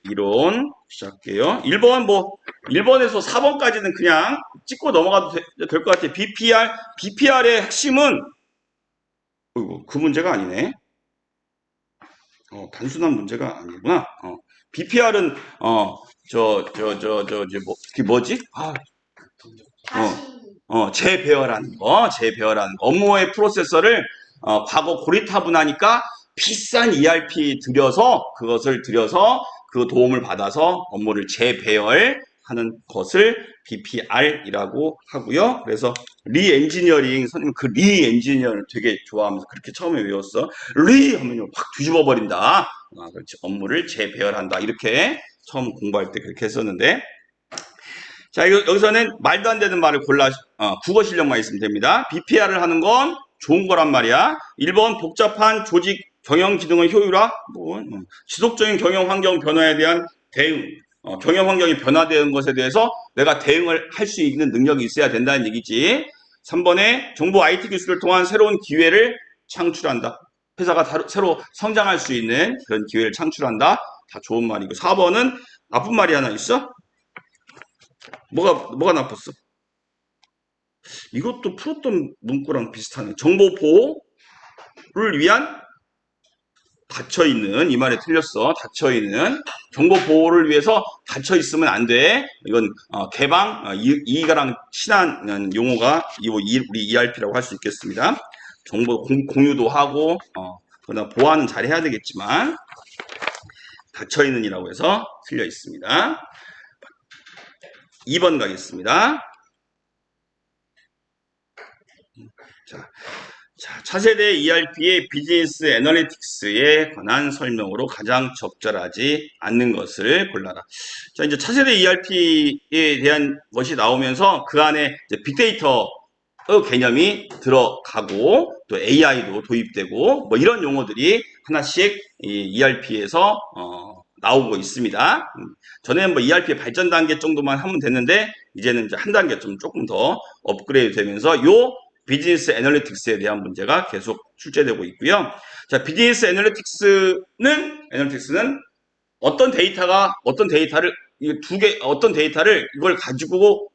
이론 시작할게요. 1번에서 4번까지는 그냥 찍고 넘어가도 될 것 같아요. BPR의 핵심은, 그 문제가 아니네. 단순한 문제가 아니구나. BPR은, 그게 뭐지? 재배열하는 거. 업무의 프로세서를, 과거 고리타분하니까 비싼 ERP 그것을 들여서 그 도움을 받아서 업무를 재배열하는 것을 BPR이라고 하고요. 그래서 리엔지니어링, 선생님 그 리엔지니어를 되게 좋아하면서 그렇게 처음에 외웠어. 하면 확 뒤집어 버린다. 그렇지. 업무를 재배열한다. 이렇게 처음 공부할 때 그렇게 했었는데, 자, 여기서는 말도 안 되는 말을 국어 실력만 있으면 됩니다. BPR을 하는 건 좋은 거란 말이야. 1번 복잡한 조직 경영 기능의 효율화, 지속적인 경영 환경 변화에 대한 대응, 경영 환경이 변화되는 것에 대해서 내가 대응을 할 수 있는 능력이 있어야 된다는 얘기지. 3번에 정보 IT 기술을 통한 새로운 기회를 창출한다. 회사가 새로 성장할 수 있는 그런 기회를 창출한다. 다 좋은 말이고. 4번은 나쁜 말이 하나 있어? 뭐가 나빴어? 이것도 풀었던 문구랑 비슷하네. 정보 보호를 위한 닫혀있는, 이 말에 틀렸어. 닫혀있는. 정보 보호를 위해서 닫혀있으면 안 돼. 이건, 개방, 이가랑 친한 용어가 우리 ERP라고 할 수 있겠습니다. 정보 공유도 하고, 그러나 보완은 잘 해야 되겠지만, 닫혀있는이라고 해서 틀려 있습니다. 2번 가겠습니다. 자, 차세대 ERP의 비즈니스 애널리틱스에 관한 설명으로 가장 적절하지 않는 것을 골라라. 자, 이제 차세대 ERP에 대한 것이 나오면서 그 안에 이제 빅데이터 개념이 들어가고 또 AI도 도입되고 뭐 이런 용어들이 하나씩 ERP에서 나오고 있습니다. 전에는 뭐 ERP 발전 단계 정도만 하면 됐는데 이제는 이제 한 단계 조금 더 업그레이드 되면서 비즈니스 애널리틱스에 대한 문제가 계속 출제되고 있고요. 자, 비즈니스 애널리틱스는 어떤 데이터를 이걸 가지고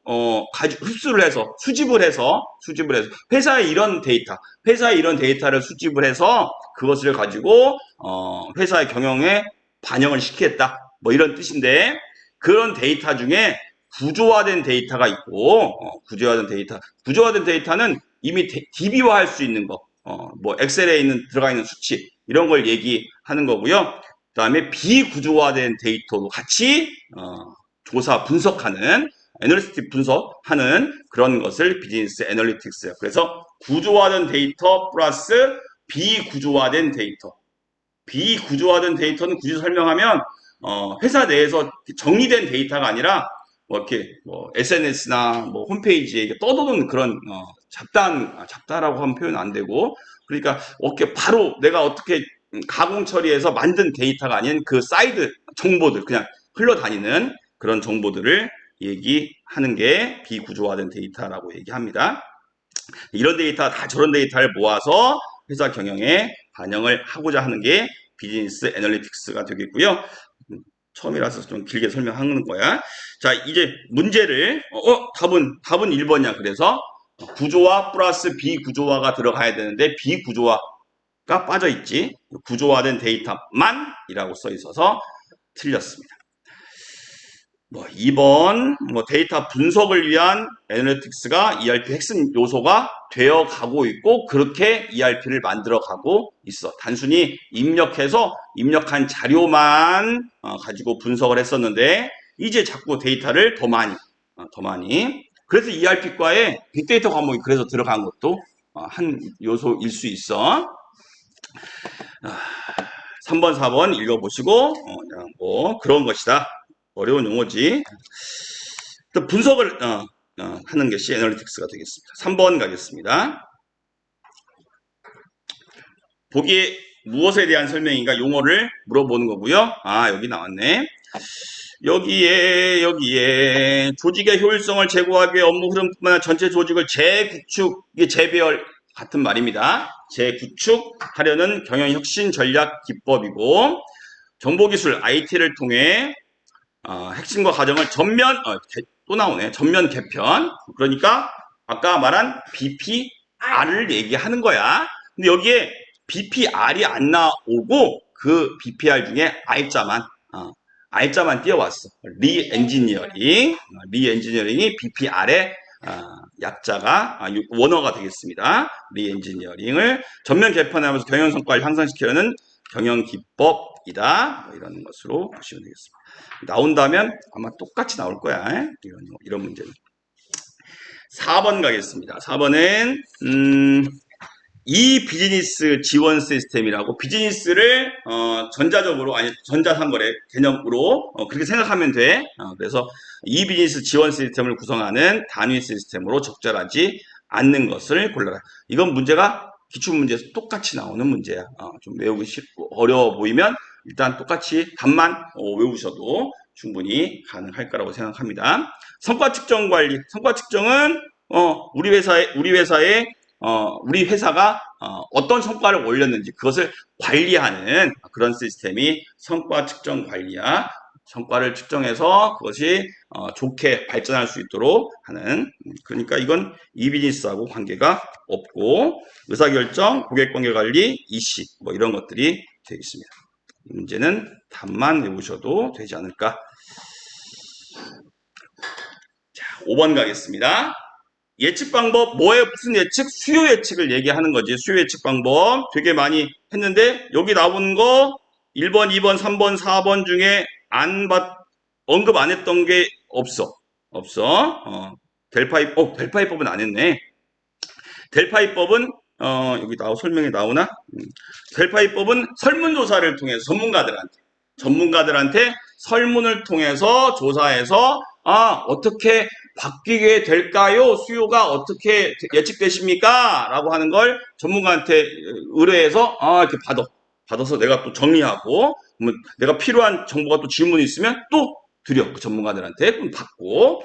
흡수를 해서 수집을 해서 회사의 이런 데이터를 수집을 해서 그것을 가지고 회사의 경영에 반영을 시키겠다. 뭐 이런 뜻인데, 그런 데이터 중에 구조화된 데이터가 있고, 구조화된 데이터는 이미 DB화할 수 있는 거, 뭐 엑셀에 들어가 있는 수치 이런 걸 얘기하는 거고요. 그다음에 비구조화된 데이터도 같이 조사 분석하는 애널리스틱 분석하는 그런 것을 비즈니스 애널리틱스예요. 그래서 구조화된 데이터 플러스 비구조화된 데이터는 굳이 설명하면 회사 내에서 정리된 데이터가 아니라 이렇게 SNS나 홈페이지에 떠도는 그런 잡다라고 하면 표현 안 되고, 그러니까 바로 내가 어떻게 가공 처리해서 만든 데이터가 아닌 그 사이드 정보들, 그냥 흘러다니는 그런 정보들을 얘기하는 게 비구조화된 데이터라고 얘기합니다. 이런 데이터, 다 저런 데이터를 모아서 회사 경영에 반영을 하고자 하는 게 비즈니스 애널리틱스가 되겠고요. 처음이라서 좀 길게 설명하는 거야. 자, 이제 문제를, 답은 1번이야. 그래서 구조화 플러스 비구조화가 들어가야 되는데 비구조화가 빠져 있지. 구조화된 데이터만이라고 써 있어서 틀렸습니다. 2번 데이터 분석을 위한 애널리틱스가 ERP 핵심 요소가 되어 가고 있고, 그렇게 ERP를 만들어 가고 있어. 단순히 입력한 자료만 가지고 분석을 했었는데 이제 자꾸 데이터를 더 많이 그래서 ERP과에 빅데이터 과목이 그래서 들어간 것도 한 요소일 수 있어. 3번 4번 읽어보시고 그런 것이다. 어려운 용어지. 또 분석을 하는 것이 애널리틱스가 되겠습니다. 3번 가겠습니다. 보기에 무엇에 대한 설명인가 용어를 물어보는 거고요. 여기 나왔네. 여기에 조직의 효율성을 제고하기 위해 업무 흐름뿐만 아니라 전체 조직을 재배열 같은 말입니다. 재구축하려는 경영 혁신 전략 기법이고, 정보기술 IT를 통해 핵심과 과정을 또 나오네. 전면 개편. 그러니까 아까 말한 BPR을 얘기하는 거야. 근데 여기에 BPR이 안 나오고 그 BPR 중에 R자만 띄어왔어. 리엔지니어링이 BPR의 약자가 원어가 되겠습니다. 리엔지니어링을 전면 개편하면서 경영 성과를 향상시키려는 경영 기법이다. 뭐 이런 것으로 보시면 되겠습니다. 나온다면 아마 똑같이 나올 거야. 이런 문제는. 4번 가겠습니다. 4번은 이 비즈니스 지원 시스템이라고 비즈니스를 전자적으로 아니 전자상거래 개념으로 그렇게 생각하면 돼. 그래서 이 비즈니스 지원 시스템을 구성하는 단위 시스템으로 적절하지 않는 것을 골라라. 이건 문제가 기출문제에서 똑같이 나오는 문제야. 좀 외우기 쉽고 어려워 보이면 일단 똑같이 답만 외우셔도 충분히 가능할 거라고 생각합니다. 성과 측정 관리. 성과 측정은 우리 회사가 어떤 성과를 올렸는지 그것을 관리하는 그런 시스템이 성과 측정 관리야. 성과를 측정해서 그것이 좋게 발전할 수 있도록 하는, 그러니까 이건 이 비즈니스하고 관계가 없고 의사결정, 고객관계관리, EC 뭐 이런 것들이 되겠습니다. 이 문제는 답만 외우셔도 되지 않을까. 자, 5번 가겠습니다. 예측 방법, 무슨 예측? 수요 예측을 얘기하는 거지. 수요 예측 방법 되게 많이 했는데 여기 나온 거 1번, 2번, 3번, 4번 중에 언급 안 했던 게 없어. 델파이법은 안 했네. 델파이법은 여기 설명에 나오나? 델파이법은 설문조사를 통해서 전문가들한테 설문을 통해서 조사해서 어떻게 바뀌게 될까요? 수요가 어떻게 예측되십니까? 라고 하는 걸 전문가한테 의뢰해서 이렇게 받아서 내가 또 정리하고 내가 필요한 정보가 또 질문이 있으면 또 드려. 그 전문가들한테 받고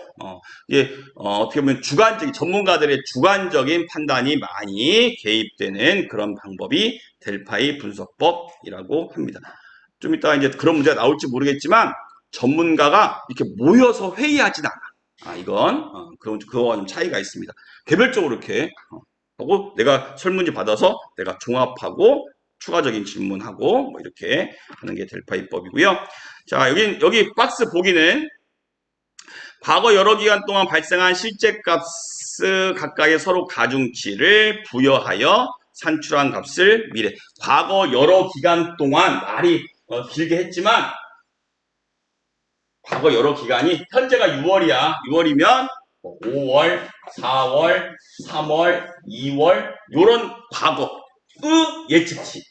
어떻게 보면 전문가들의 주관적인 판단이 많이 개입되는 그런 방법이 델파이 분석법이라고 합니다. 좀 이따 이제 그런 문제가 나올지 모르겠지만 전문가가 이렇게 모여서 회의하진 않아. 이건 그거와 좀 차이가 있습니다. 개별적으로 이렇게 하고 내가 설문지 받아서 내가 종합하고 추가적인 질문하고 뭐 이렇게 하는 게 델파이법이고요. 자, 여기 박스 보기는 과거 여러 기간 동안 발생한 실제 값 각각의 서로 가중치를 부여하여 산출한 값을 미래. 과거 여러 기간 동안 말이 길게 했지만 과거 여러 기간이 현재가 6월이야. 6월이면 5월, 4월, 3월, 2월 요런 과거의 예측치.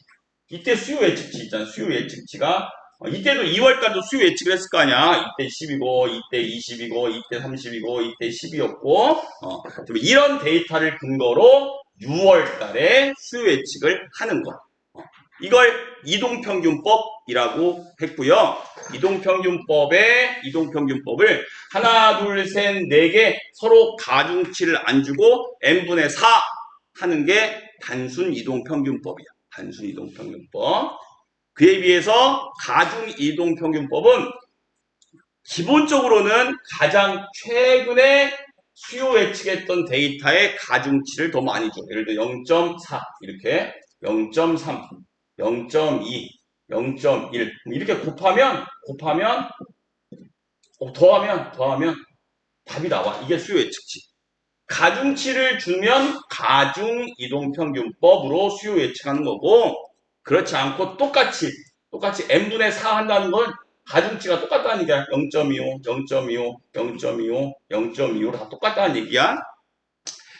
이때 수요 예측치 있잖아. 수요 예측치가 이때도 2월까지도 수요 예측을 했을 거 아니야. 이때 10이고 이때 20이고 이때 30이고 이때 10이었고 이런 데이터를 근거로 6월 달에 수요 예측을 하는 거야. 이걸 이동평균법이라고 했고요. 이동평균법을 하나, 둘, 셋, 네 개 서로 가중치를 안 주고 n분의 4 하는 게 단순 이동평균법이야. 단순 이동평균법. 그에 비해서 가중 이동평균법은 기본적으로는 가장 최근에 수요 예측했던 데이터의 가중치를 더 많이 줘. 예를 들어 0.4 이렇게 0.3 0.2, 0.1 이렇게 곱하면 더하면 답이 나와. 이게 수요 예측치. 가중치를 주면 가중 이동평균법으로 수요 예측하는 거고 그렇지 않고 똑같이 n분의 4 한다는 건 가중치가 똑같다는 얘기야. 0.25, 0.25, 0.25, 0.25로 다 똑같다는 얘기야.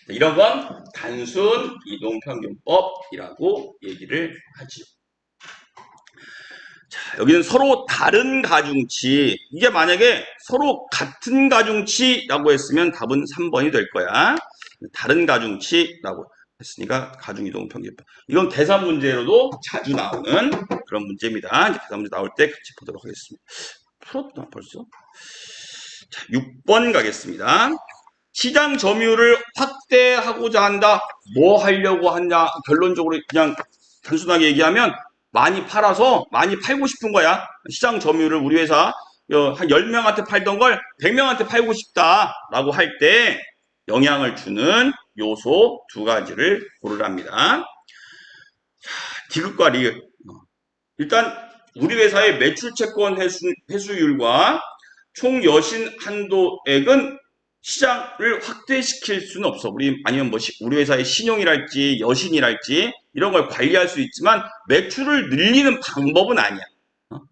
이런 건 단순 이동평균법이라고 얘기를 하죠. 자, 여기는 서로 다른 가중치. 이게 만약에 서로 같은 가중치라고 했으면 답은 3번이 될 거야. 다른 가중치라고 했으니까 가중이동평균법. 이건 계산 문제로도 자주 나오는 그런 문제입니다. 이제 계산 문제 나올 때 같이 보도록 하겠습니다. 풀었나 벌써? 자, 6번 가겠습니다. 시장 점유율을 확대하고자 한다. 뭐 하려고 하냐? 결론적으로 그냥 단순하게 얘기하면 많이 팔아서 많이 팔고 싶은 거야. 시장 점유율을 우리 회사 한 10명한테 팔던 걸 100명한테 팔고 싶다라고 할 때 영향을 주는 요소 두 가지를 고르랍니다. 디귿과 리귿. 일단 우리 회사의 매출 채권 회수율과 총 여신 한도액은 시장을 확대시킬 수는 없어. 아니면 우리 회사의 신용이랄지 여신이랄지 이런 걸 관리할 수 있지만 매출을 늘리는 방법은 아니야.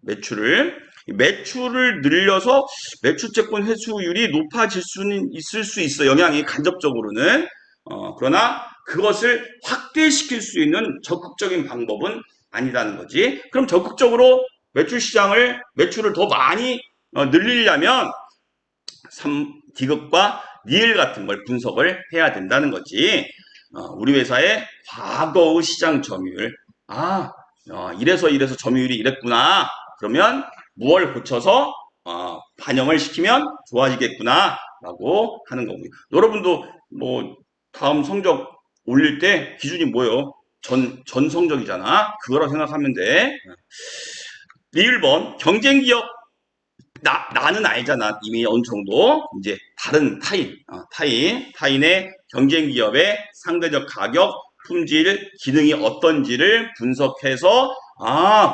매출을 늘려서 매출채권 회수율이 높아질 수는 있을 수 있어. 영향이 간접적으로는. 그러나 그것을 확대시킬 수 있는 적극적인 방법은 아니라는 거지. 그럼 적극적으로 매출을 더 많이 늘리려면 디귿과 리을 같은 걸 분석을 해야 된다는 거지. 우리 회사의 과거의 시장 점유율. 이래서 점유율이 이랬구나. 그러면 무엇을 고쳐서 반영을 시키면 좋아지겠구나 라고 하는 거고요. 여러분도 다음 성적 올릴 때 기준이 뭐예요? 전 성적이잖아. 그거라고 생각하면 돼. 1번 경쟁기업. 나는 알잖아. 이미 어느 정도. 이제 다른 타인의 경쟁기업의 상대적 가격, 품질, 기능이 어떤지를 분석해서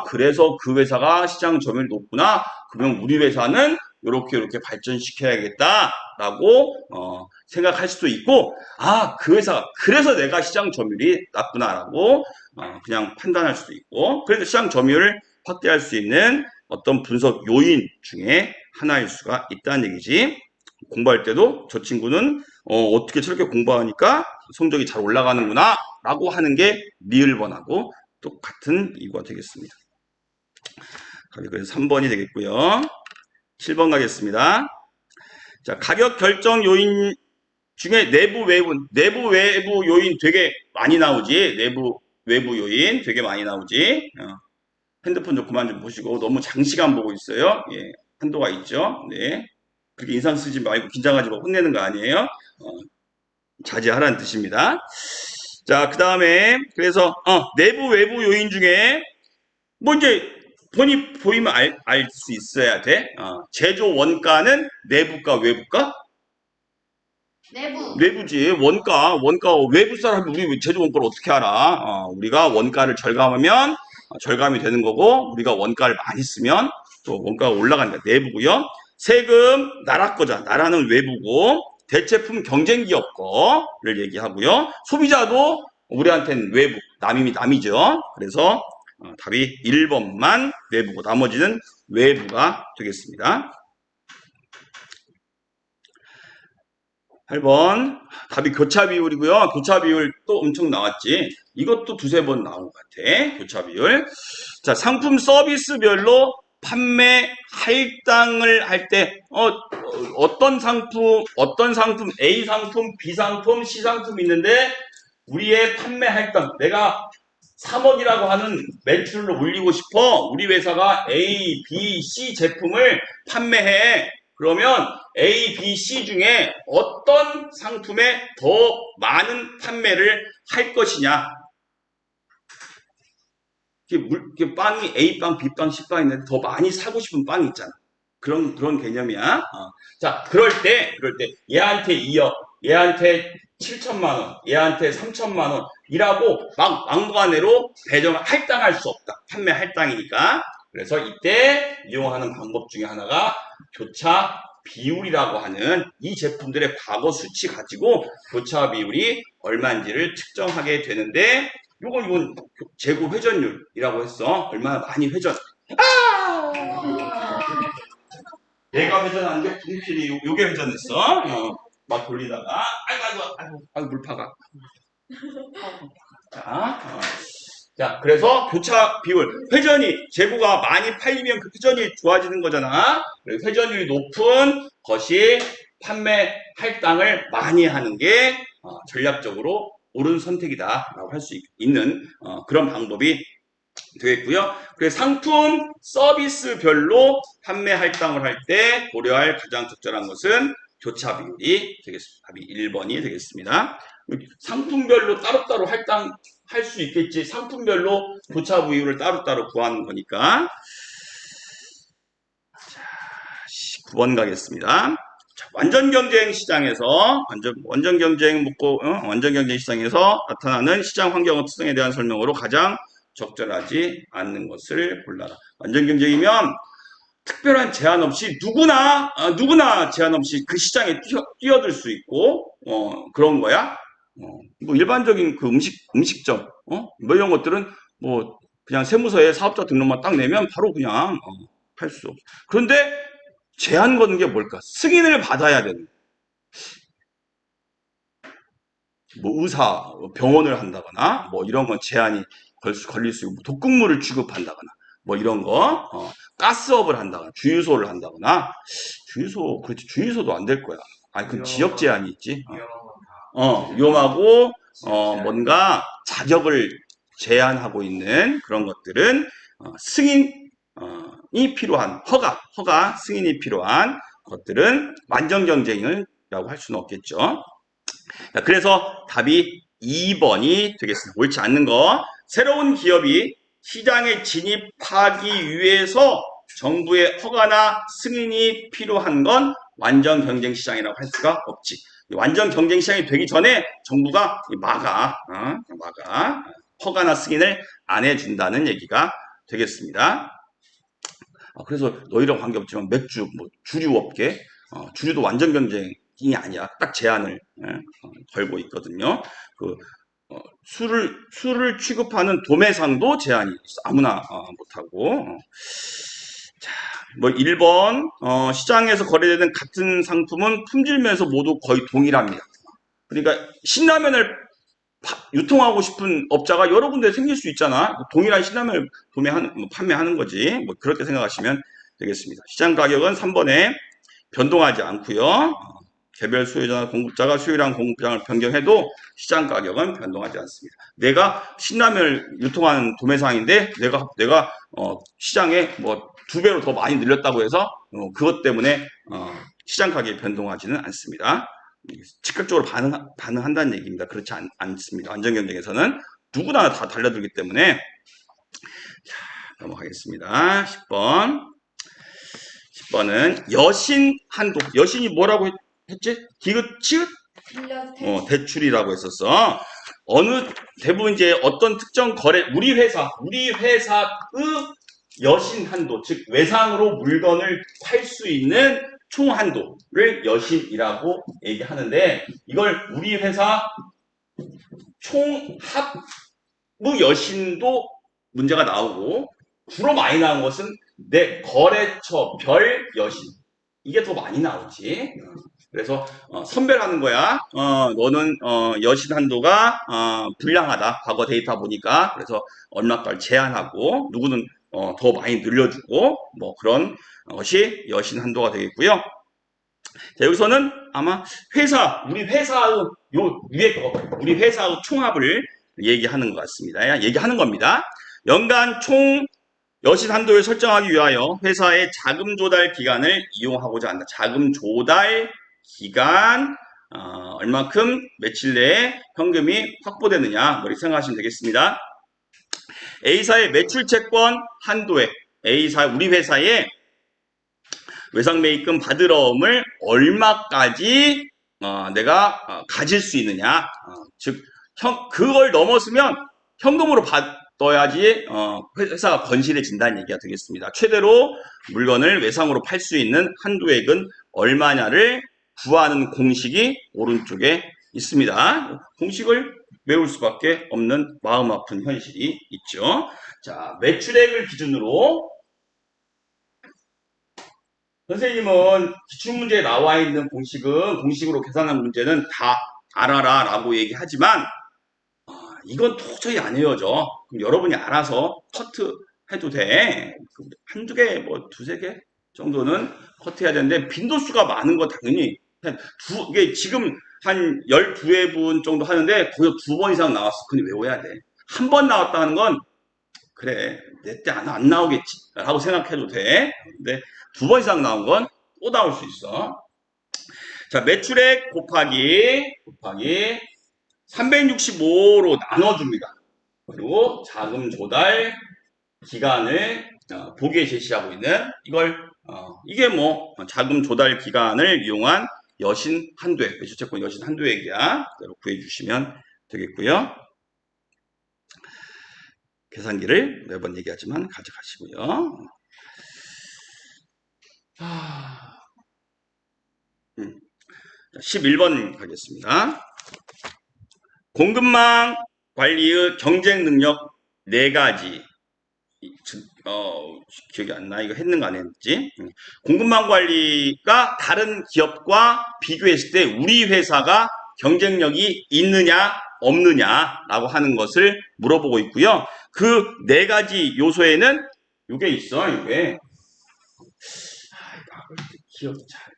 그래서 그 회사가 시장 점유율이 높구나. 그러면 우리 회사는 이렇게 발전시켜야겠다라고 생각할 수도 있고, 그 회사가 그래서 내가 시장 점유율이 낮구나라고 그냥 판단할 수도 있고, 그래서 시장 점유율을 확대할 수 있는 어떤 분석 요인 중에 하나일 수가 있다는 얘기지. 공부할 때도 저 친구는 어떻게 저렇게 공부하니까 성적이 잘 올라가는구나 라고 하는 게 리을번하고 똑같은 이유가 되겠습니다. 그래서 3번이 되겠고요. 7번 가겠습니다. 자, 가격 결정 요인 중에 내부 외부 요인 되게 많이 나오지. 외부 요인 되게 많이 나오지. 핸드폰 좀 그만 좀 보시고 너무 장시간 보고 있어요. 예, 한도가 있죠. 네, 그렇게 인상 쓰지 말고 긴장하지 말고 혼내는 거 아니에요. 자제하라는 뜻입니다. 자, 그 다음에 그래서 내부 외부 요인 중에 이제 돈이 보이면 알 수 있어야 돼. 제조 원가는 내부가 외부가? 내부지. 원가 외부 사람이 우리 제조 원가를 어떻게 알아? 우리가 원가를 절감하면 절감이 되는 거고, 우리가 원가를 많이 쓰면 또 원가가 올라가니까 내부고요. 세금 나라 거잖아. 나라는 외부고, 대체품 경쟁기업 거를 얘기하고요. 소비자도 우리한테는 외부, 남이죠. 그래서 답이 1번만 내부고 나머지는 외부가 되겠습니다. 8번 답이 교차 비율이고요. 교차 비율 또 엄청 나왔지. 이것도 두세 번 나온 것 같아. 교차 비율. 자, 상품 서비스별로 판매 할당을 할 때 어떤 상품 A 상품, B 상품, C 상품 있는데 우리의 판매 할당 내가 3억이라고 하는 매출을 올리고 싶어. 우리 회사가 A, B, C 제품을 판매해. 그러면 A, B, C 중에 어떤 상품에 더 많은 판매를 할 것이냐. 빵이 A빵, B빵, C빵 있는데 더 많이 사고 싶은 빵이 있잖아. 그런 개념이야. 자, 그럴 때 얘한테 2억, 얘한테 7천만 원, 얘한테 3천만 원 이라고 막 막무가내로 배정을 할당할 수 없다. 판매 할당이니까. 그래서 이때 이용하는 방법 중에 하나가 교차 비율이라고 하는 이 제품들의 과거 수치 가지고 교차 비율이 얼마인지를 측정하게 되는데, 이건 재고 회전율이라고 했어. 얼마나 많이 내가 회전한 게 분필이 요게 회전했어. 막 돌리다가 아이고 물파가. 자, 그래서 교차 비율, 재고가 많이 팔리면 그 회전이 좋아지는 거잖아. 그래서 회전율이 높은 것이 판매 할당을 많이 하는 게 전략적으로 옳은 선택이다라고 할 수 있는 그런 방법이 되겠고요. 그래서 상품 서비스별로 판매 할당을 할 때 고려할 가장 적절한 것은 교차 비율이 되겠습니다. 답이 1번이 되겠습니다. 상품별로 따로따로 할당할 수 있겠지. 상품별로 교차 비율을 따로따로 구하는 거니까. 자, 9번 가겠습니다. 자, 완전 경쟁 시장에서 완전 경쟁 완전 경쟁 시장에서 나타나는 시장 환경 특성에 대한 설명으로 가장 적절하지 않는 것을 골라라. 완전 경쟁이면 특별한 제한 없이 누구나 제한 없이 그 시장에 뛰어들 수 있고 그런 거야. 뭐 일반적인 그 음식점 뭐 이런 것들은 뭐 그냥 세무서에 사업자 등록만 딱 내면 바로 그냥 할 수 없어. 그런데 제한 거는 게 뭘까? 승인을 받아야 되는. 뭐 의사, 병원을 한다거나 뭐 이런 건 제한이 걸릴 수 있고 독극물을 취급한다거나 뭐 이런 거 가스업을 한다거나 주유소를 한다거나 그렇지 주유소도 안 될 거야. 아니 그 지역 제한이 있지. 위험하고 뭔가 자격을 제한하고 있는 그런 것들은 승인이 필요한 승인이 필요한 것들은 완전 경쟁이라고 할 수는 없겠죠. 자, 그래서 답이 2번이 되겠습니다. 옳지 않는 거. 새로운 기업이 시장에 진입하기 위해서 정부의 허가나 승인이 필요한 건 완전 경쟁 시장이라고 할 수가 없지. 완전 경쟁 시장이 되기 전에 정부가 막아. 허가나 승인을 안 해준다는 얘기가 되겠습니다. 그래서 너희랑 관계없지만 맥주, 뭐 주류업계, 주류도 완전 경쟁이 아니야. 딱 제한을 걸고 있거든요. 술을 취급하는 도매상도 제한이 있어. 아무나 못하고. 자, 뭐 1번 시장에서 거래되는 같은 상품은 품질면에서 모두 거의 동일합니다. 그러니까 신라면을 유통하고 싶은 업자가 여러 군데 생길 수 있잖아. 동일한 신라면을 판매하는 거지. 뭐 그렇게 생각하시면 되겠습니다. 시장 가격은 3번에 변동하지 않고요. 개별 수요자나 공급자가 수요량 공급량을 변경해도 시장 가격은 변동하지 않습니다. 내가 신라면을 유통하는 도매상인데 내가 시장에 뭐 2배로 더 많이 늘렸다고 해서 그것 때문에 시장 가격이 변동하지는 않습니다. 즉각적으로 반응한다는 얘기입니다. 그렇지 않습니다. 완전 경쟁에서는 누구나 다 달려들기 때문에. 자, 넘어가겠습니다. 10번은 여신 한도. 여신이 뭐라고 했지? 디귿, 치읓? 대출이라고 했었어. 대부분 이제 어떤 특정 우리 회사의 여신 한도, 즉 외상으로 물건을 팔 수 있는 총 한도를 여신이라고 얘기하는데, 이걸 우리 회사 총 합무 여신도 문제가 나오고, 주로 많이 나온 것은 내 거래처 별 여신. 이게 더 많이 나오지. 그래서 선별하는 거야. 너는 여신 한도가 불량하다. 과거 데이터 보니까. 그래서 얼마까지 제한하고 누구는 더 많이 늘려주고 뭐 그런 것이 여신 한도가 되겠고요. 자, 여기서는 아마 우리 회사의 요 위에 우리 회사의 총합을 얘기하는 것 같습니다. 얘기하는 겁니다. 연간 총 여신 한도를 설정하기 위하여 회사의 자금 조달 기간을 이용하고자 한다. 자금 조달 기간 얼마큼 며칠 내에 현금이 확보되느냐 이렇게 생각하시면 되겠습니다. A사의 매출 채권 한도에 우리 회사의 외상매입금 받으러움을 얼마까지 내가 가질 수 있느냐. 즉 그걸 넘었으면 현금으로 받아야지 회사가 건실해진다는 얘기가 되겠습니다. 최대로 물건을 외상으로 팔 수 있는 한도액은 얼마냐를 구하는 공식이 오른쪽에 있습니다. 공식을 외울 수밖에 없는 마음 아픈 현실이 있죠. 자, 매출액을 기준으로 선생님은 기출문제에 나와 있는 공식으로 계산한 문제는 다 알아라 라고 얘기하지만 이건 도저히 안 헤어져. 그럼 여러분이 알아서 커트 해도 돼. 한두 개, 뭐 두세 개 정도는 커트해야 되는데 빈도수가 많은 거 당연히 이게 지금 한 12회분 정도 하는데 거기서 2번 이상 나왔어. 근데 외워야 돼. 한 번 나왔다 하는 건 그래 내 때 안 나오겠지 라고 생각해도 돼. 근데 2번 이상 나온 건 또 나올 수 있어. 자, 매출액 곱하기 365로 나눠줍니다. 그리고 자금 조달 기간을 보기에 제시하고 있는 이걸 이게 뭐 자금 조달 기간을 이용한 여신 한도액, 배수채권 여신 한도액이야. 그대로 구해주시면 되겠고요. 계산기를 매번 얘기하지만 가져가시고요. 11번 가겠습니다. 공급망 관리의 경쟁 능력 4가지. 기억이 안 나. 이거 했는가 안 했는지. 공급망 관리가 다른 기업과 비교했을 때 우리 회사가 경쟁력이 있느냐 없느냐라고 하는 것을 물어보고 있고요. 그 4가지 요소에는 이게 있어. 이게 기억 잘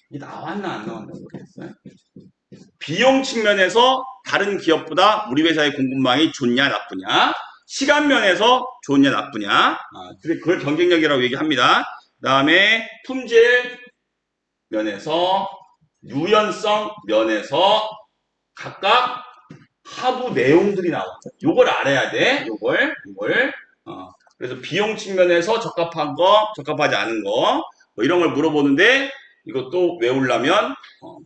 이게 나왔나 안 나왔나 모르겠어요. 비용 측면에서 다른 기업보다 우리 회사의 공급망이 좋냐 나쁘냐, 시간 면에서 좋냐 나쁘냐, 그걸 경쟁력이라고 얘기합니다. 그 다음에 품질 면에서, 유연성 면에서 각각 하부 내용들이 나옵니다. 요걸 알아야 돼. 요걸. 그래서 비용 측면에서 적합한 거, 적합하지 않은 거, 뭐 이런 걸 물어보는데 이것도 외우려면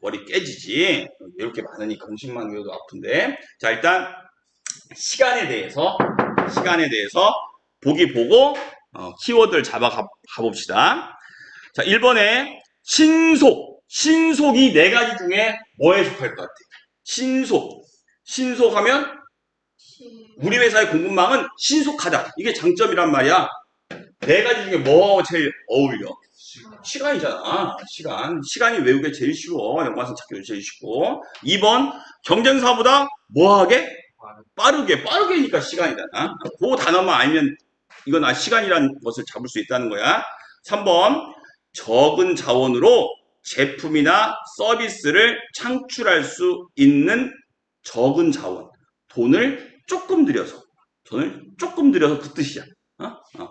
머리 깨지지. 이렇게 많으니까 공식만 외워도 아픈데. 자, 일단 시간에 대해서 보기 보고 키워드를 잡아 가봅시다. 자, 1번에 신속이 4가지 중에 뭐에 속할 것 같아? 신속하면 우리 회사의 공급망은 신속하다. 이게 장점이란 말이야. 4가지 중에 뭐 제일 어울려? 시간이잖아. 시간이 외우기 제일 쉬워. 연관성 찾기도 제일 쉽고. 2번 경쟁사보다 뭐하게? 빠르게니까 시간이잖아. 그 단어만 알면 이건 시간이라는 것을 잡을 수 있다는 거야. 3번 적은 자원으로 제품이나 서비스를 창출할 수 있는 적은 자원. 돈을 조금 들여서 그 뜻이야.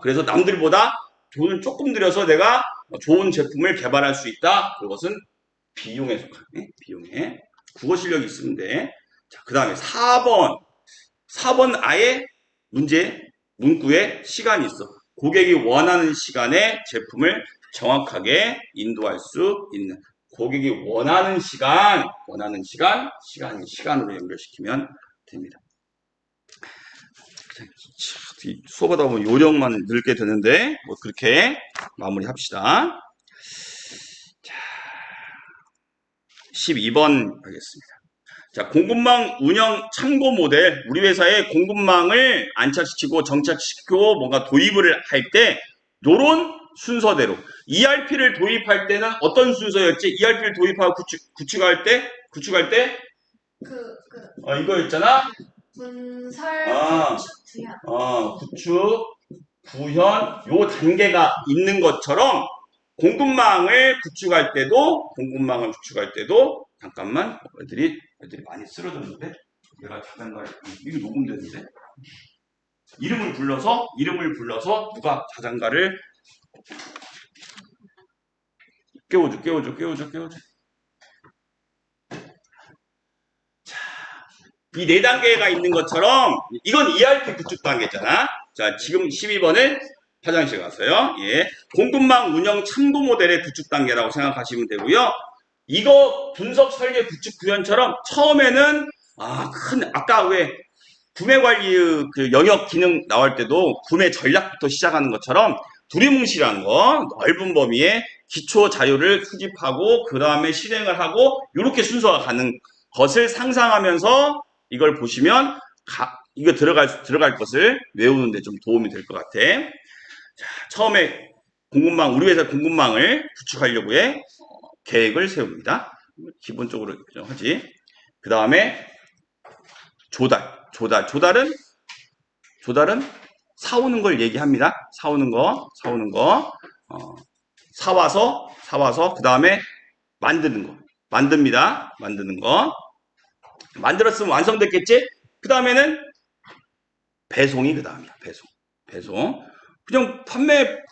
그래서 남들보다 돈을 조금 들여서 내가 좋은 제품을 개발할 수 있다. 그것은 비용에 속하네. 비용에. 국어 실력이 있으면 돼. 자, 그 다음에 4번 아예 문구에 시간이 있어. 고객이 원하는 시간에 제품을 정확하게 인도할 수 있는. 고객이 원하는 시간으로 연결시키면 됩니다. 수업하다 보면 요령만 늘게 되는데 뭐 그렇게 마무리합시다. 자, 12번 하겠습니다. 자, 공급망 운영 참고 모델. 우리 회사의 공급망을 안착시키고 정착시키고 뭔가 도입을 할 때 요런 순서대로 ERP를 도입할 때는 어떤 순서였지? ERP를 도입하고 구축할 때 이거였잖아. 분설, 구축, 구현 요 단계가 있는 것처럼 공급망을 구축할 때도 잠깐만 애들이 많이 쓰러졌는데 내가 자장가를 이게 녹음되는데 이름을 불러서 누가 자장가를 깨워줘. 이 4단계가 있는 것처럼 이건 ERP 구축 단계잖아. 자, 지금 12번은 화장실 가서요. 예. 공급망 운영 참고 모델의 구축 단계라고 생각하시면 되고요. 이거 분석 설계 구축 구현처럼 처음에는 아까 왜 구매 관리의 그 영역 기능 나올 때도 구매 전략부터 시작하는 것처럼 두리뭉실한 거, 넓은 범위의 기초 자료를 수집하고 그 다음에 실행을 하고 이렇게 순서가 가는 것을 상상하면서 이걸 보시면 이거 들어갈 것을 외우는데 좀 도움이 될 것 같아. 자, 처음에 우리 회사 공급망을 구축하려고 해 계획을 세웁니다. 기본적으로 하지. 그 다음에 조달은 사오는 걸 얘기합니다. 사오는 거. 사와서 그 다음에 만듭니다. 만드는 거. 만들었으면 완성됐겠지? 그 다음에는 배송이 그 다음이야. 배송. 그냥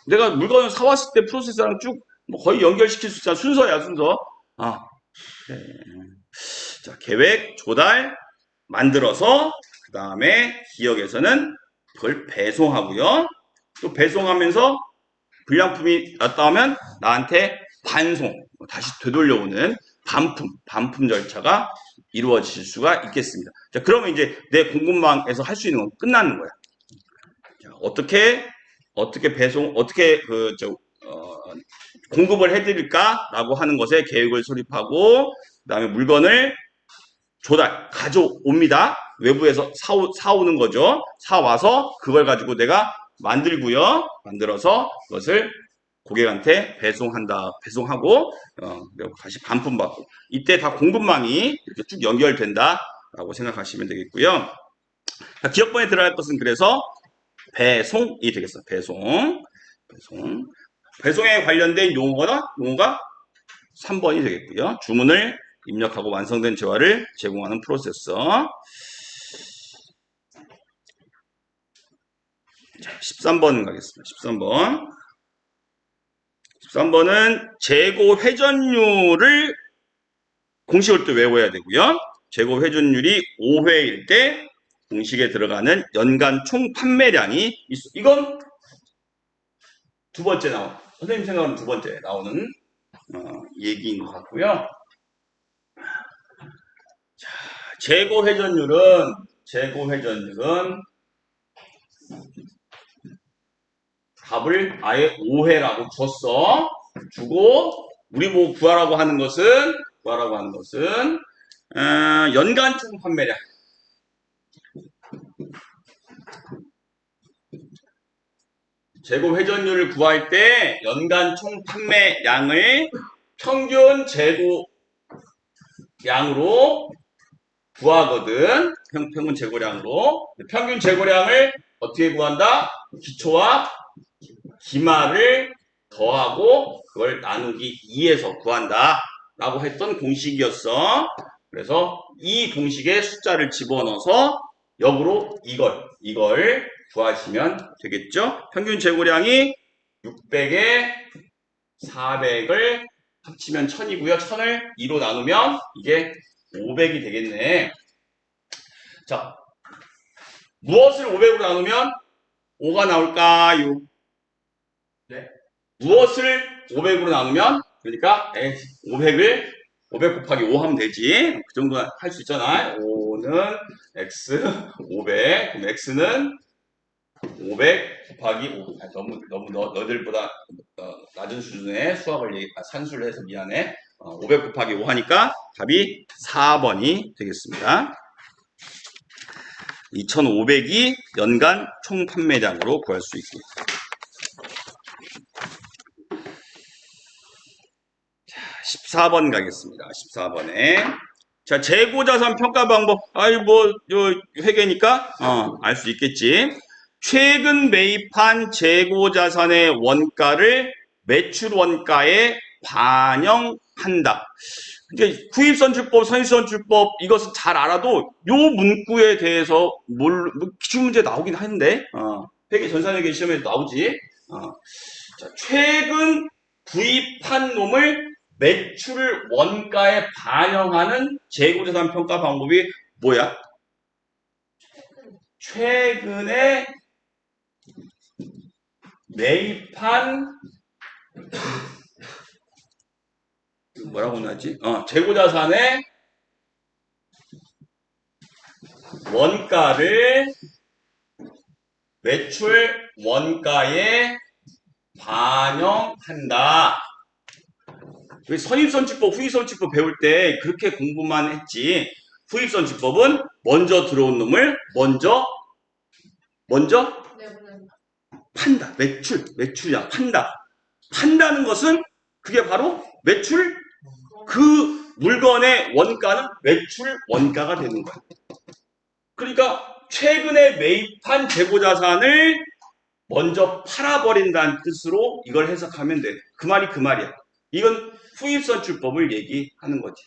내가 물건을 사왔을 때 프로세서랑 쭉 뭐 거의 연결시킬 수 있잖아. 순서. 그래. 자, 계획, 조달, 만들어서 그 다음에 기업에서는 그걸 배송하고요. 또 배송하면서 불량품이 났다 하면 나한테 반송, 다시 되돌려오는 반품 절차가 이루어질 수가 있겠습니다. 자, 그러면 이제 내 공급망에서 할 수 있는 건 끝나는 거야. 자, 어떻게 배송, 공급을 해드릴까라고 하는 것에 계획을 수립하고, 그 다음에 물건을 가져옵니다. 외부에서 사오는 거죠. 사와서 그걸 가지고 내가 만들고요. 만들어서 그것을 고객한테 배송하고, 다시 반품받고. 이때 다 공급망이 이렇게 쭉 연결된다라고 생각하시면 되겠고요. 자, 기억번에 들어갈 것은 그래서 배송이 되겠어. 배송에 관련된 용어가 3번이 되겠고요. 주문을 입력하고 완성된 재화를 제공하는 프로세서. 자, 13번 가겠습니다. 13번은 재고 회전율을 공식을 또 외워야 되고요. 재고 회전율이 5회일 때 공식에 들어가는 연간 총 판매량이 있어. 이건 두 번째 선생님 생각은 두 번째 나오는 얘기인 것 같고요. 자, 재고 회전율은 답을 아예 5회라고 주고 우리 보고 구하라고 하는 것은 연간 총 판매량. 재고 회전율을 구할 때 연간 총 판매량을 평균 재고량으로 구하거든. 평균 재고량으로. 평균 재고량을 어떻게 구한다? 기초와 기말을 더하고 그걸 나누기 2에서 구한다 라고 했던 공식이었어. 그래서 이 공식에 숫자를 집어넣어서 역으로 이걸 구하시면 되겠죠. 평균 재고량이 600에 400을 합치면 1000이고요. 1000을 2로 나누면 이게 500이 되겠네. 자, 무엇을 500으로 나누면 5가 나올까요? 네. 무엇을 500으로 나누면, 그러니까 500 곱하기 5 하면 되지. 그 정도 할 수 있잖아. 5는 x 500. 그럼 x는 500 곱하기 5. 너무 너희들보다 낮은 수준의 산수를 해서 미안해. 500 곱하기 5 하니까 답이 4번이 되겠습니다. 2,500이 연간 총 판매량으로 구할 수 있고. 자, 14번 가겠습니다. 14번에. 자, 재고자산 평가 방법. 회계니까, 알 수 있겠지. 최근 매입한 재고자산의 원가를 매출 원가에 반영한다. 이제 후입선출법, 선입선출법 이것은 잘 알아도 요 문구에 대해서 기출문제 나오긴 하는데 회계 전산회계 시험에도 나오지. 자, 최근 구입한 놈을 매출 원가에 반영하는 재고자산 평가 방법이 뭐야? 최근에 매입한 뭐라고 나지? 재고자산의 원가를 매출 원가에 반영한다. 선입선출법, 후입선출법 배울 때 그렇게 공부만 했지. 후입선출법은 먼저 들어온 놈을 먼저 판다. 매출이야. 판다는 것은 그게 바로 매출, 그 물건의 원가는 매출 원가가 되는 거야. 그러니까 최근에 매입한 재고자산을 먼저 팔아버린다는 뜻으로 이걸 해석하면 돼. 그 말이 그 말이야. 이건 후입선출법을 얘기하는 거지.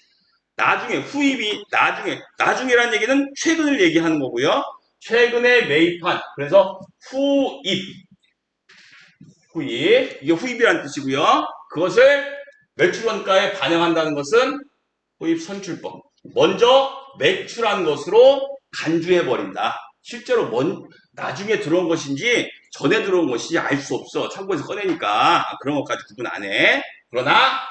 나중에라는 얘기는 최근을 얘기하는 거고요. 최근에 매입한, 그래서 이게 후입이라는 뜻이고요. 그것을 매출원가에 반영한다는 것은 후입선출법. 먼저 매출한 것으로 간주해버린다. 실제로 나중에 들어온 것인지 전에 들어온 것인지 알 수 없어. 창고에서 꺼내니까 그런 것까지 구분 안 해. 그러나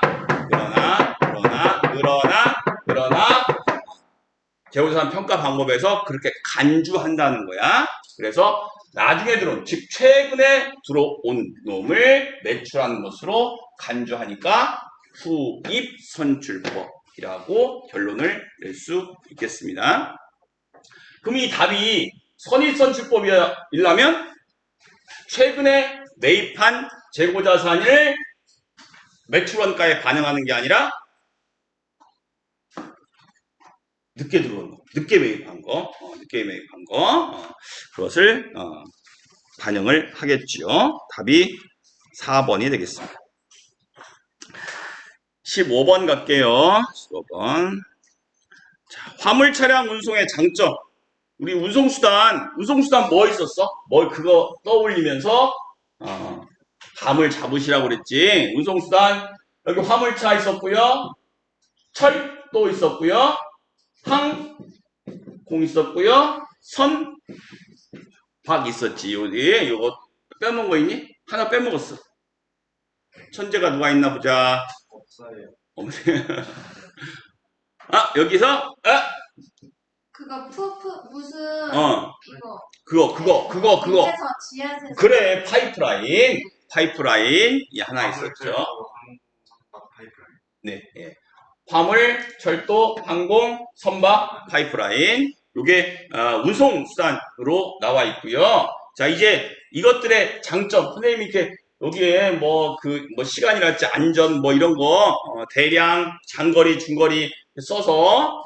재고자산 평가 방법에서 그렇게 간주한다는 거야. 그래서 나중에 들어온, 즉 최근에 들어온 놈을 매출하는 것으로 간주하니까 후입 선출법이라고 결론을 낼 수 있겠습니다. 그럼 이 답이 선입선출법이려면 최근에 매입한 재고자산을 매출원가에 반영하는 게 아니라 늦게 들어온 거, 늦게 매입한 거, 그것을 반영을 하겠지요. 답이 4번이 되겠습니다. 15번 갈게요. 15번. 자, 화물 차량 운송의 장점. 우리 운송수단 뭐 있었어? 뭐 그거 떠올리면서 감을 잡으시라고 그랬지. 운송수단 여기 화물차 있었고요. 철도 있었고요. 항공 있었고요. 선박 있었지. 여기 요거 빼먹은 거 있니? 하나 빼먹었어. 천재가 누가 있나 보자. 없어요. 아, 여기서 그거 무슨 그거 밑에서 지하에서 그래, 파이프라인이 하나 있었죠. 네, 예. 화물, 철도, 항공, 선박, 파이프라인. 요게 운송수단으로 나와 있고요. 자, 이제 이것들의 장점, 선생님이 이렇게 여기에 뭐 시간이랄지 안전 뭐 이런 거 대량, 장거리, 중거리 써서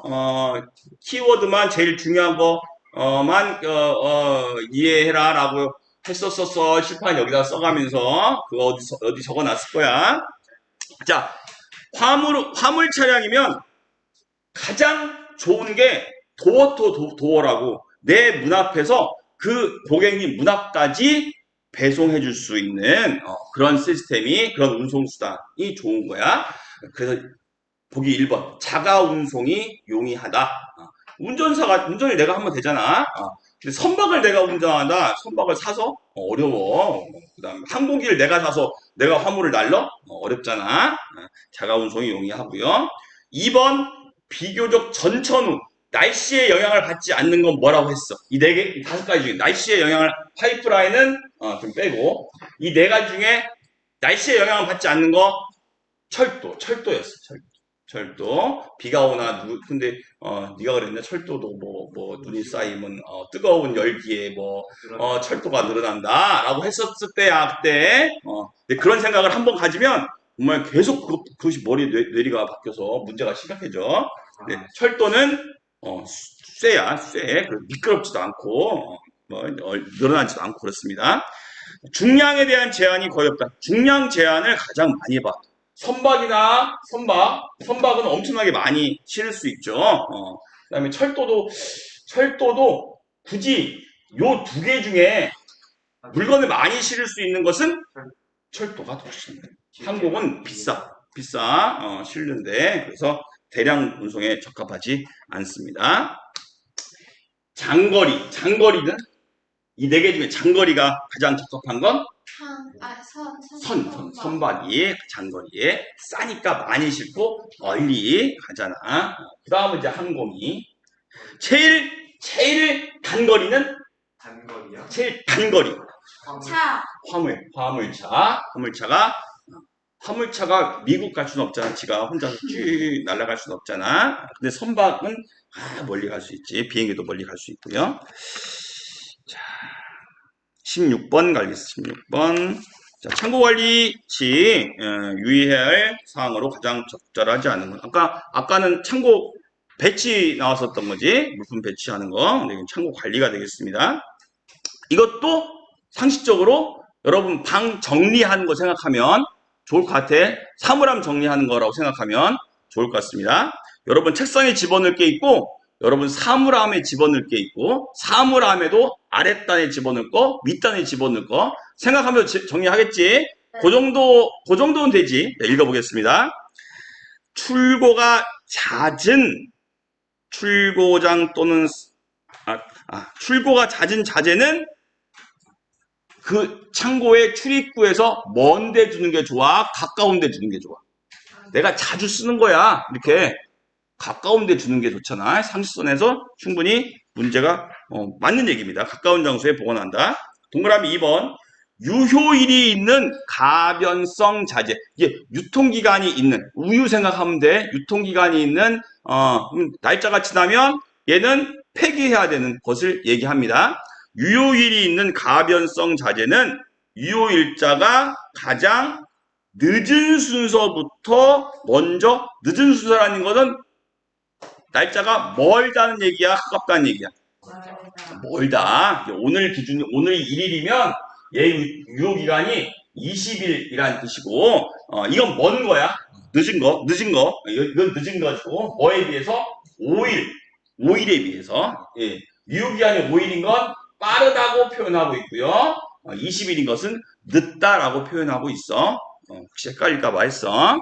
키워드만 제일 중요한 거만 이해해라라고 했었었어. 실판 여기다 써가면서 그거 어디 적어놨을 거야. 자, 화물 차량이면 가장 좋은 게 도어라고 내 문 앞에서 그 고객님 문 앞까지 배송해 줄 수 있는 그런 시스템이, 그런 운송수단이 좋은 거야. 그래서 보기 1번 자가 운송이 용이하다. 운전을 내가 하면 되잖아. 근데 선박을 내가 운전한다. 선박을 사서 어려워. 그다음에 항공기를 내가 사서 내가 화물을 날러 어렵잖아. 자가 운송이 용이하고요. 2번 비교적 전천후 날씨의 영향을 받지 않는 건 뭐라고 했어? 이 5가지 중에 날씨의 영향을, 파이프라인은 좀 빼고, 이 4가지 중에 날씨의 영향을 받지 않는 거 철도였어. 철도. 비가 오나 근데 네가 그랬네. 철도도 뭐 눈이 쌓이면 뜨거운 열기에 철도가 늘어난다라고 했었을 때야. 그때 근데 그런 생각을 한번 가지면 정말 계속 그것이 머리 뇌리가 바뀌어서 문제가 심각해져. 근데 철도는 쇠야. 미끄럽지도 않고 늘어나지도 않고 그렇습니다. 중량에 대한 제한이 거의 없다. 중량 제한을 가장 많이 해봐. 선박은 엄청나게 많이 실을 수 있죠. 그다음에 철도도 굳이 요 2개 중에 물건을 많이 실을 수 있는 것은 철도가 더 훨씬. 항공은 비싸 실는데, 그래서 대량 운송에 적합하지 않습니다. 장거리는 이 4개 중에 장거리가 가장 적합한 건 선박이 장거리에 싸니까 많이 싣고 멀리 가잖아. 그 다음은 이제 항공이. 제일 단거리는? 단거리요? 제일 단거리. 화물차가 미국 갈 수는 없잖아. 지가 혼자서 쭉 날아갈 수는 없잖아. 근데 선박은 멀리 갈 수 있지. 비행기도 멀리 갈 수 있고요. 자, 16번 가겠습니다. 16번. 자, 창고관리 시 유의해야 할 사항으로 가장 적절하지 않은 것. 아까는 창고 배치 나왔었던 거지. 물품 배치하는 거. 근데 이건 창고 관리가 되겠습니다. 이것도 상식적으로 여러분 방 정리하는 거 생각하면 좋을 것 같아. 사물함 정리하는 거라고 생각하면 좋을 것 같습니다. 여러분 책상에 집어넣을 게 있고, 여러분 사물함에 집어넣을 게 있고, 사물함에도 아랫단에 집어넣을 거, 윗단에 집어넣을 거 생각하면 정리하겠지. 그 정도는 되지. 네, 읽어보겠습니다. 출고가 잦은 출고장 또는 출고가 잦은 자재는 그 창고의 출입구에서 먼 데 두는 게 좋아? 가까운 데 두는 게 좋아? 내가 자주 쓰는 거야. 이렇게 가까운 데 두는 게 좋잖아. 상식선에서 충분히 문제가 맞는 얘기입니다. 가까운 장소에 보관한다. 동그라미 2번. 유효일이 있는 가변성 자재. 이게 유통기간이 있는, 우유 생각하면 돼. 유통기간이 있는, 날짜가 지나면 얘는 폐기해야 되는 것을 얘기합니다. 유효일이 있는 가변성 자재는 유효일자가 가장 늦은 순서부터 먼저, 늦은 순서라는 것은 날짜가 멀다는 얘기야, 가깝다는 얘기야. 멀다. 오늘 기준, 오늘 1일이면 얘 유효기간이 20일이라는 뜻이고, 이건 먼 거야. 늦은 거. 이건 늦은 거고, 뭐에 비해서? 5일에 비해서. 예. 유효기간이 5일인 건 빠르다고 표현하고 있고요. 20일인 것은 늦다라고 표현하고 있어. 혹시 헷갈릴까봐 했어.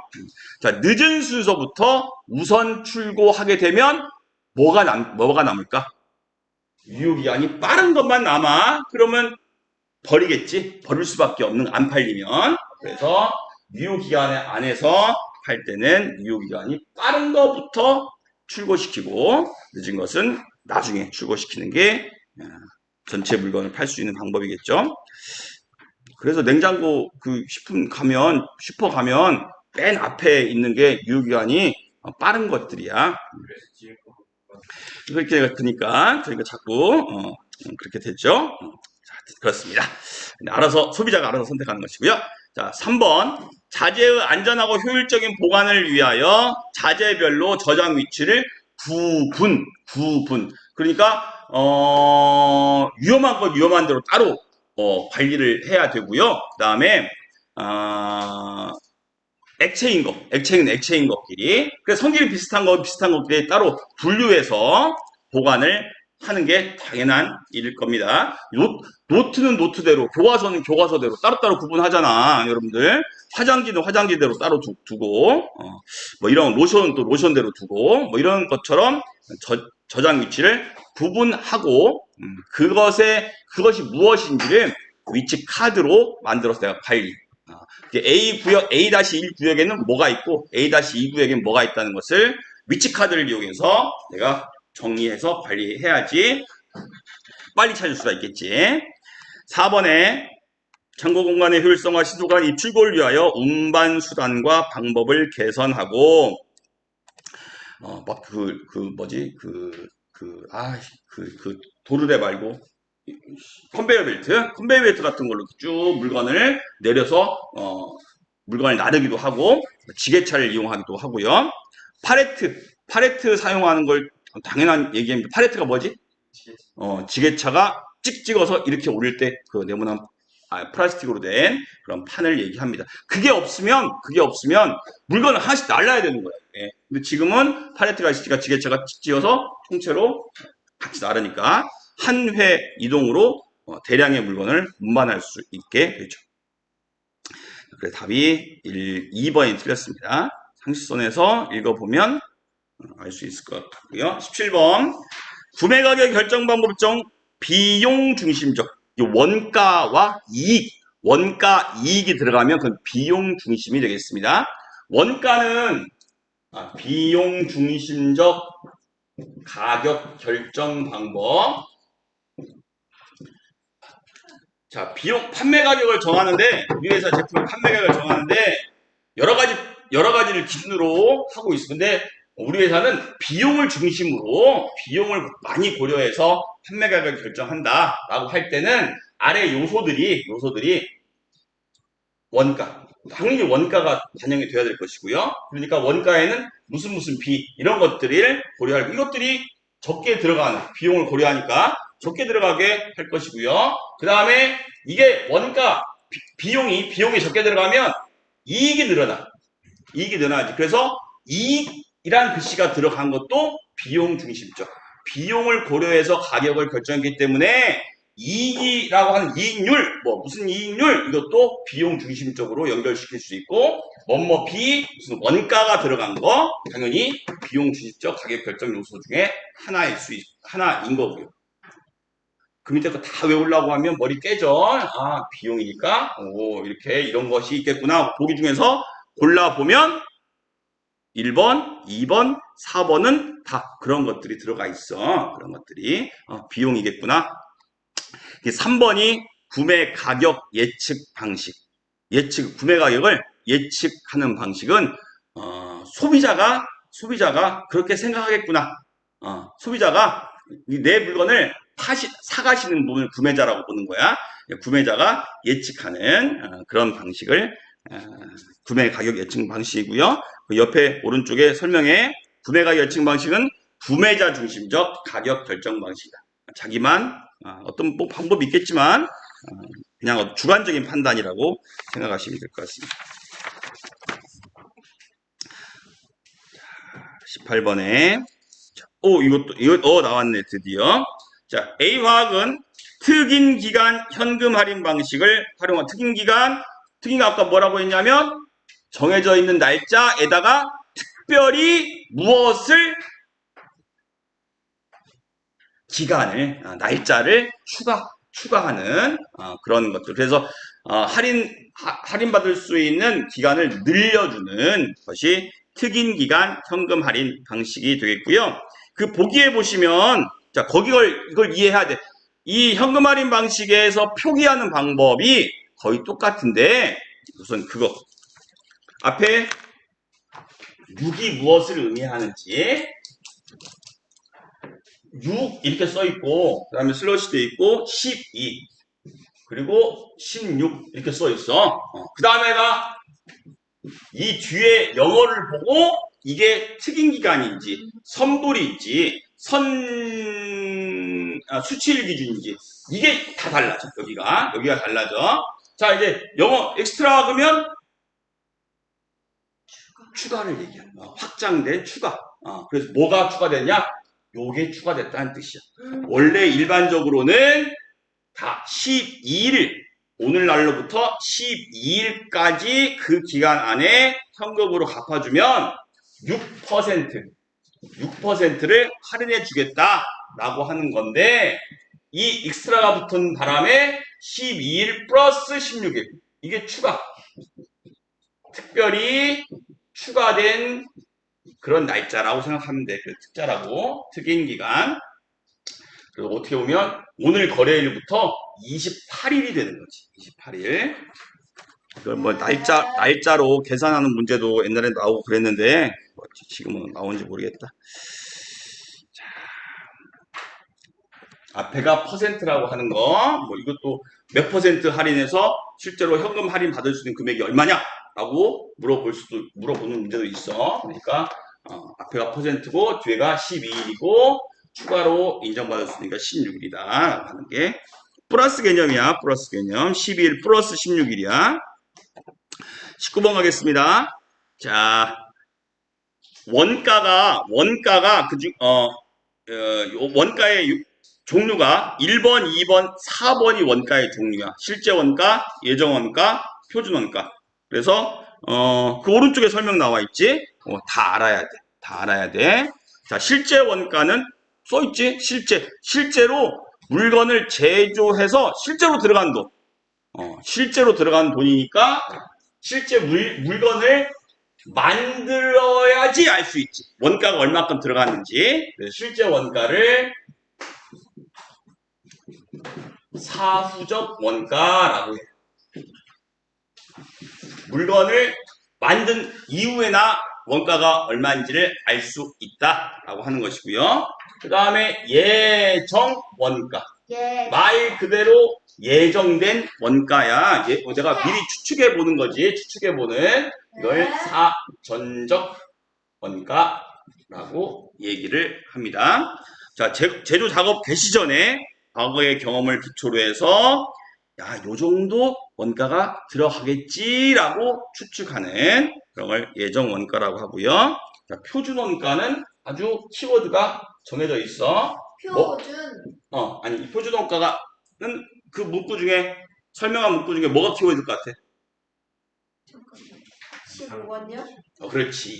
자, 늦은 순서부터 우선 출고하게 되면 뭐가 남을까? 유효기간이 빠른 것만 남아. 그러면 버리겠지. 버릴 수밖에 없는, 안 팔리면. 그래서 유효기간 안에서 팔 때는 유효기간이 빠른 것부터 출고시키고 늦은 것은 나중에 출고시키는 게 전체 물건을 팔 수 있는 방법이겠죠. 그래서 냉장고 그 슈퍼 가면 맨 앞에 있는 게 유효기간이 빠른 것들이야. 그래서 뒤에 거. 그렇게 그러니까 저희가 자꾸 그렇게 됐죠. 자, 그렇습니다. 소비자가 알아서 선택하는 것이고요. 자, 3번. 자재의 안전하고 효율적인 보관을 위하여 자재별로 저장 위치를 구분. 그러니까 위험한 건 위험한 대로 따로 관리를 해야 되고요. 그다음에 액체는 액체인 것끼리. 그래서 성질이 비슷한 것끼리 따로 분류해서 보관을 하는 게 당연한 일일 겁니다. 노트는 노트대로, 교과서는 교과서대로 따로따로 구분하잖아, 여러분들. 화장지는 화장지대로 따로 두고, 뭐 이런 로션은 또 로션대로 두고, 뭐 이런 것처럼 저장 위치를 구분하고, 그것이 무엇인지를 위치 카드로 만들어서 내가 관리. A-1 구역에는 뭐가 있고 A-2 구역에는 뭐가 있다는 것을 위치 카드를 이용해서 내가 정리해서 관리해야지 빨리 찾을 수가 있겠지. 4번에 창고 공간의 효율성과 시소간 입출고를 위하여 운반 수단과 방법을 개선하고 도르래 말고 컨베이어 벨트 같은 걸로 쭉 물건을 내려서 물건을 나르기도 하고 지게차를 이용하기도 하고요. 팔레트 사용하는 걸 당연한 얘기입니다. 팔레트가 뭐지? 지게차가 찍어서 이렇게 올릴 때 그 네모난 플라스틱으로 된 그런 판을 얘기합니다. 그게 없으면 물건을 하나씩 날라야 되는 거예요. 예. 근데 지금은 팔레트가 있으니까 지게차가 찍어서 통째로 같이 나르니까 한 회 이동으로 대량의 물건을 운반할 수 있게 되죠. 그래서 답이 2번이 틀렸습니다. 상식선에서 읽어보면 알 수 있을 것 같고요. 17번. 구매 가격 결정 방법 중 비용 중심적. 원가와 원가 이익이 들어가면 그건 비용 중심이 되겠습니다. 원가는 비용 중심적 가격 결정 방법. 자, 판매 가격을 정하는데, 우리 회사 제품 판매 가격을 정하는데, 여러 가지를 기준으로 하고 있어. 근데, 우리 회사는 비용을 중심으로, 비용을 많이 고려해서 판매 가격을 결정한다. 라고 할 때는, 아래 요소들이, 원가. 당연히 원가가 반영이 돼야 될 것이고요. 그러니까 원가에는 무슨 비, 이런 것들을 고려하고, 이것들이 적게 들어가는, 비용을 고려하니까, 적게 들어가게 할 것이고요. 그 다음에 이게 원가, 비용이 적게 들어가면 이익이 늘어나지. 그래서 이익이란 글씨가 들어간 것도 비용 중심적. 비용을 고려해서 가격을 결정했기 때문에 이익이라고 하는 이익률, 무슨 이익률, 이것도 비용 중심적으로 연결시킬 수 있고, 무슨 원가가 들어간 거, 당연히 비용 중심적 가격 결정 요소 중에 하나인 거고요. 그 밑에 거 다 외우려고 하면 머리 깨져. 아, 비용이니까. 오, 이렇게 이런 것이 있겠구나. 보기 중에서 골라보면 1번, 2번, 4번은 다 그런 것들이 들어가 있어. 그런 것들이. 비용이겠구나. 3번이 구매 가격 예측 방식. 구매 가격을 예측하는 방식은, 소비자가 그렇게 생각하겠구나. 소비자가 내 물건을 사가시는 분을 구매자라고 보는 거야. 구매자가 예측하는 그런 방식을 구매 가격 예측 방식이고요. 그 옆에 오른쪽에 설명에 구매 가격 예측 방식은 구매자 중심적 가격 결정 방식이다. 자기만 어떤 뭐 방법이 있겠지만 그냥 주관적인 판단이라고 생각하시면 될 것 같습니다. 18번에 이거 나왔네 드디어. 자, A 화학은 특인 기간 현금 할인 방식을 활용한 특인 아까 뭐라고 했냐면 정해져 있는 날짜에다가 특별히 무엇을 날짜를 추가하는 그런 것들. 그래서 할인 받을 수 있는 기간을 늘려주는 것이 특인 기간 현금 할인 방식이 되겠고요. 그 보기에 보시면 자, 이걸 이해해야 돼. 이 현금 할인 방식에서 표기하는 방법이 거의 똑같은데 우선 그거 앞에 6이 무엇을 의미하는지 6 이렇게 써 있고 그 다음에 슬러시 돼 있고 12 그리고 16 이렇게 써 있어. 그 다음에가 이 뒤에 영어를 보고 이게 특인 기간인지 선불인지 수치일 기준인지 이게 다 달라져. 여기가 달라져. 자, 이제 영어 엑스트라 그러면 추가를 얘기하는 거야. 확장된 추가. 그래서 뭐가 추가됐냐? 요게 추가됐다는 뜻이야. 원래 일반적으로는 다 12일, 오늘날로부터 12일까지 그 기간 안에 현금으로 갚아주면 6%를 할인해 주겠다라고 하는 건데 이 익스트라가 붙은 바람에 12일 플러스 16일 이게 특별히 추가된 그런 날짜라고 생각하면 돼. 그 특인 기간. 그래서 어떻게 보면 오늘 거래일부터 28일이 되는 거지. 28일. 이걸 뭐 날짜로 계산하는 문제도 옛날에 나오고 그랬는데 지금은 나온지 모르겠다. 자, 앞에가 퍼센트라고 하는 거, 뭐 이것도 몇 퍼센트 할인해서 실제로 현금 할인 받을 수 있는 금액이 얼마냐라고 물어보는 문제도 있어. 그러니까 앞에가 퍼센트고 뒤에가 12일이고 추가로 인정받을 수 있으니까 16일이다 하는 게 플러스 개념이야. 플러스 개념 12일 플러스 16일이야. 19번 가겠습니다. 자, 원가가 원가의 종류가 1번, 2번, 4번이 원가의 종류야. 실제 원가, 예정 원가, 표준 원가. 그래서 그 오른쪽에 설명 나와 있지. 다 알아야 돼. 자, 실제 원가는 써 있지. 실제로 물건을 제조해서 실제로 들어간 돈. 실제로 들어간 돈이니까 실제 물건을 만들어야지 알 수 있지. 원가가 얼마큼 들어갔는지. 그래서 실제 원가를 사후적 원가라고 해요. 물건을 만든 이후에나 원가가 얼마인지를 알 수 있다라고 하는 것이고요. 그 다음에 예정 원가. 말 그대로 예정된 원가야. 내가 미리 추측해 보는 거지. 추측해 보는 이걸 사전적 원가라고 얘기를 합니다. 자, 제조 작업 개시 전에 과거의 경험을 기초로 해서 요 정도 원가가 들어가겠지라고 추측하는 그런 걸 예정 원가라고 하고요. 자, 표준 원가는 아주 키워드가 정해져 있어. 표준. 이 표준 원가는 그 문구 중에 설명한 문구 중에 뭐가 키워드일 것 같아? 15원요? 그렇지.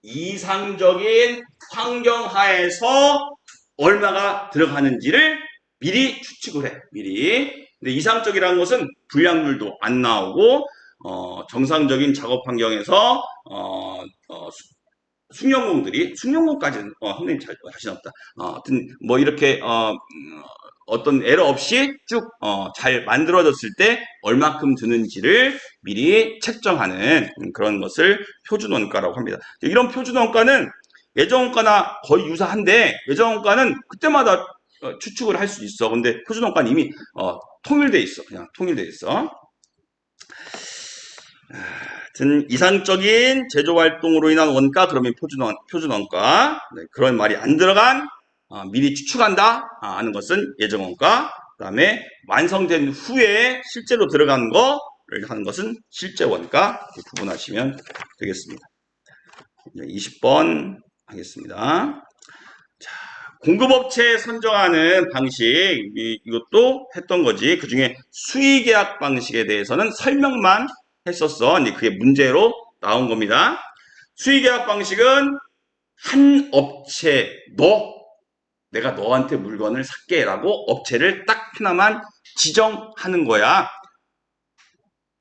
이상적인 환경 하에서 얼마가 들어가는지를 미리 추측을 해. 미리. 근데 이상적이라는 것은 불량률도 안 나오고 정상적인 작업 환경에서 숙련공까지는 선생님 잘 자신 없다. 하여튼 뭐 이렇게 어떤 에러 없이 쭉 잘 만들어졌을 때 얼마큼 드는지를 미리 책정하는 그런 것을 표준원가라고 합니다. 이런 표준원가는 예정원가나 거의 유사한데 예정원가는 그때마다 추측을 할 수 있어. 근데 표준원가는 이미 통일돼 있어. 그냥 통일돼 있어. 하여튼 이상적인 제조활동으로 인한 원가 그러면 표준원가. 네, 그런 말이 안 들어간 미리 추측한다 하는 것은 예정원가. 그 다음에 완성된 후에 실제로 들어간 거를 하는 것은 실제원가. 이렇게 구분하시면 되겠습니다. 20번 하겠습니다. 자, 공급업체 선정하는 방식 이것도 했던 거지. 그 중에 수의계약 방식에 대해서는 설명만 했었어. 근데 그게 문제로 나온 겁니다. 수의계약 방식은 한 업체 내가 너한테 물건을 살게 라고 업체를 딱 하나만 지정하는 거야.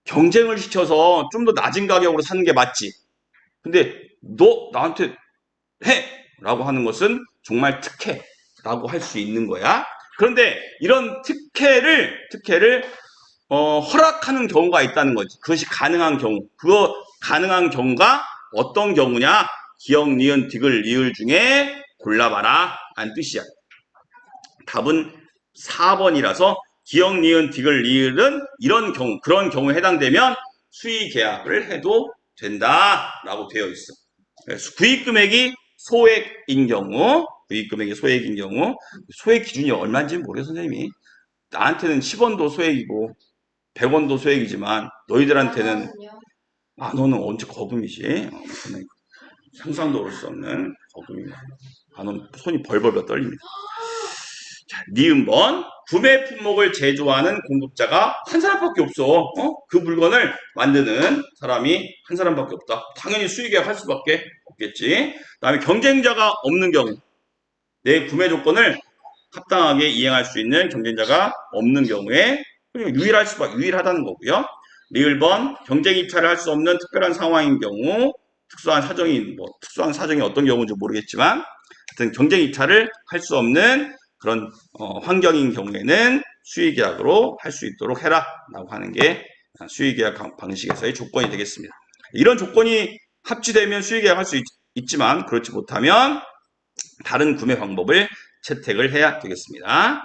경쟁을 시켜서 좀 더 낮은 가격으로 사는 게 맞지. 근데 너 나한테 해! 라고 하는 것은 정말 특혜라고 할 수 있는 거야. 그런데 이런 특혜를 허락하는 경우가 있다는 거지. 그것이 가능한 경우. 가능한 경우가 어떤 경우냐? 기역, 니은, 디귿, 리을 중에 골라봐라. 라는 뜻이야. 답은 4번이라서 기역, 니은, 디귿, 리을은 이런 경우, 그런 경우에 해당되면 수의 계약을 해도 된다라고 되어 있어. 그래서 구입금액이 소액인 경우, 소액 기준이 얼마인지는 모르겠어, 선생님이. 나한테는 10원도 소액이고 100원도 소액이지만 너희들한테는 만원은 언제 거금이지? 상상도 할 수 없는 거금입니다. 만원 손이 벌벌 떨립니다. 자, 니은번 구매 품목을 제조하는 공급자가 한 사람밖에 없어. 그 물건을 만드는 사람이 한 사람밖에 없다. 당연히 수의계약 할 수밖에 없겠지. 그다음에 경쟁자가 없는 경우, 내 구매 조건을 합당하게 이행할 수 있는 경쟁자가 없는 경우에 유일하다는 거고요. 리을번 경쟁 입찰을 할 수 없는 특별한 상황인 경우, 특수한 사정이 어떤 경우인지 모르겠지만, 하여튼 경쟁 입찰을 할 수 없는 그런 환경인 경우에는 수의계약으로 할 수 있도록 해라라고 하는 게 수의계약 방식에서의 조건이 되겠습니다. 이런 조건이 합치되면 수의계약 할 수 있지만 그렇지 못하면 다른 구매 방법을 채택을 해야 되겠습니다.